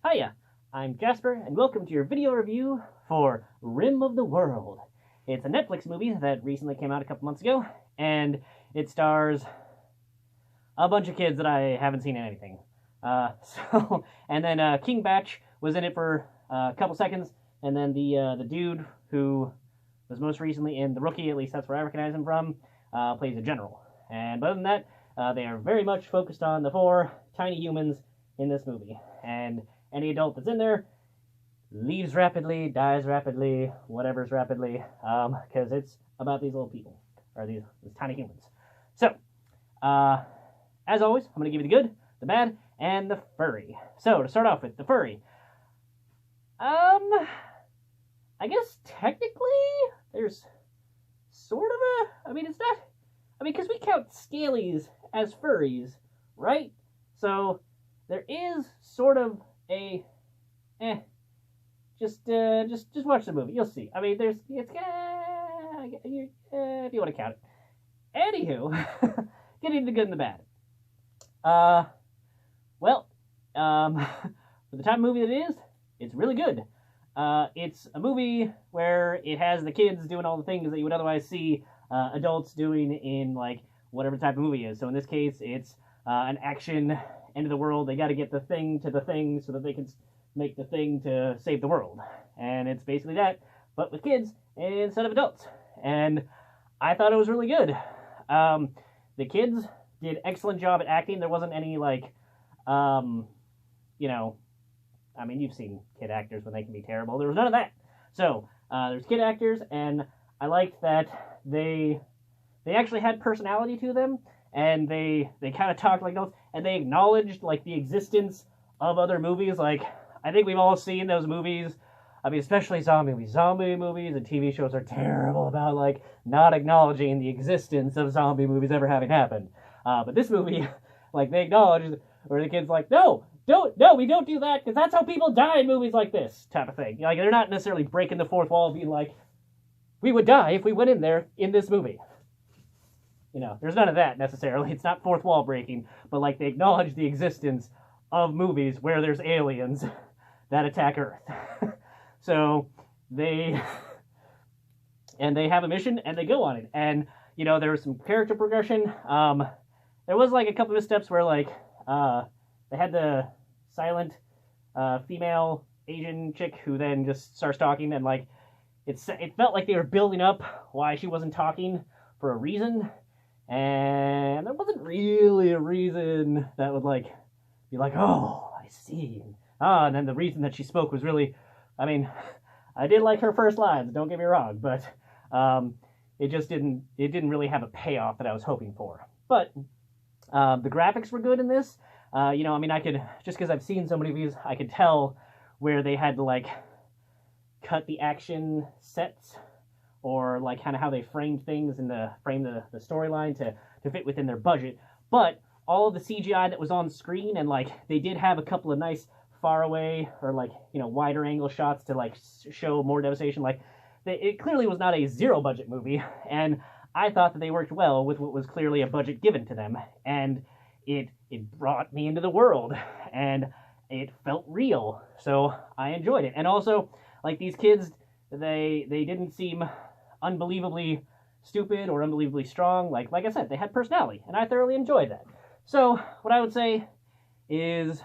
Hiya, I'm Jasper, and welcome to your video review for Rim of the World. It's a Netflix movie that recently came out a couple months ago, and it stars a bunch of kids that I haven't seen in anything. And then King Batch was in it for a couple seconds, and then the dude who was most recently in The Rookie, at least that's where I recognize him from, plays a general. And other than that, they are very much focused on the four tiny humans in this movie. And any adult that's in there leaves rapidly, dies rapidly, whatever's rapidly, because it's about these little people, or these tiny humans. So, as always, I'm going to give you the good, the bad, and the furry. So, to start off with, the furry. I guess technically, there's sort of it's not, because we count scalies as furries, right? So, there is sort of a, just watch the movie, you'll see. If you want to count it. Anywho, getting the good and the bad. For the type of movie that it is, it's really good. It's a movie where it has the kids doing all the things that you would otherwise see adults doing in, like, whatever type of movie is. So in this case, it's an action, end of the world. They got to get the thing to the thing so that they can make the thing to save the world. And it's basically that, but with kids instead of adults. And I thought it was really good. The kids did excellent job at acting. There wasn't any, like, you've seen kid actors when they can be terrible. There was none of that. So, there's kid actors, and I liked that they actually had personality to them, and they kind of talked like those, and they acknowledged, like, the existence of other movies. Like, I think we've all seen those movies. Especially zombie movies. Zombie movies and TV shows are terrible about, like, not acknowledging the existence of zombie movies ever having happened. But this movie, like, they acknowledged, where the kid's like, no, we don't do that, because that's how people die in movies like this, type of thing. Like, they're not necessarily breaking the fourth wall, being like, we would die if we went in there in this movie. There's none of that, necessarily. It's not fourth wall breaking, but, like, they acknowledge the existence of movies where there's aliens that attack Earth. So, they have a mission, and they go on it. And, there was some character progression. There was, like, a couple of steps where, like, they had the silent female Asian chick who then just starts talking, and, like, it felt like they were building up why she wasn't talking for a reason, and there wasn't really a reason that would, like, be like, oh, I see. And then the reason that she spoke was really, I did like her first lines, don't get me wrong, but it didn't really have a payoff that I was hoping for. But the graphics were good in this. I could, just because I've seen so many movies, I could tell where they had to, like, cut the action sets, or, like, kind of how they framed things and frame the storyline to fit within their budget. But all of the CGI that was on screen, and, like, they did have a couple of nice far away, or, like, wider angle shots to, like, show more devastation. Like, it clearly was not a zero budget movie, and I thought that they worked well with what was clearly a budget given to them, and it brought me into the world, and it felt real, so I enjoyed it. And also, like, these kids, they didn't seem unbelievably stupid or unbelievably strong. Like I said, they had personality, and I thoroughly enjoyed that. So, what I would say is,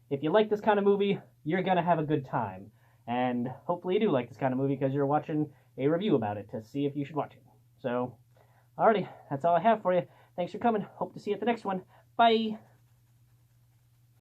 if you like this kind of movie, you're gonna have a good time. And hopefully you do like this kind of movie, because you're watching a review about it to see if you should watch it. So, alrighty, that's all I have for you. Thanks for coming. Hope to see you at the next one. Bye!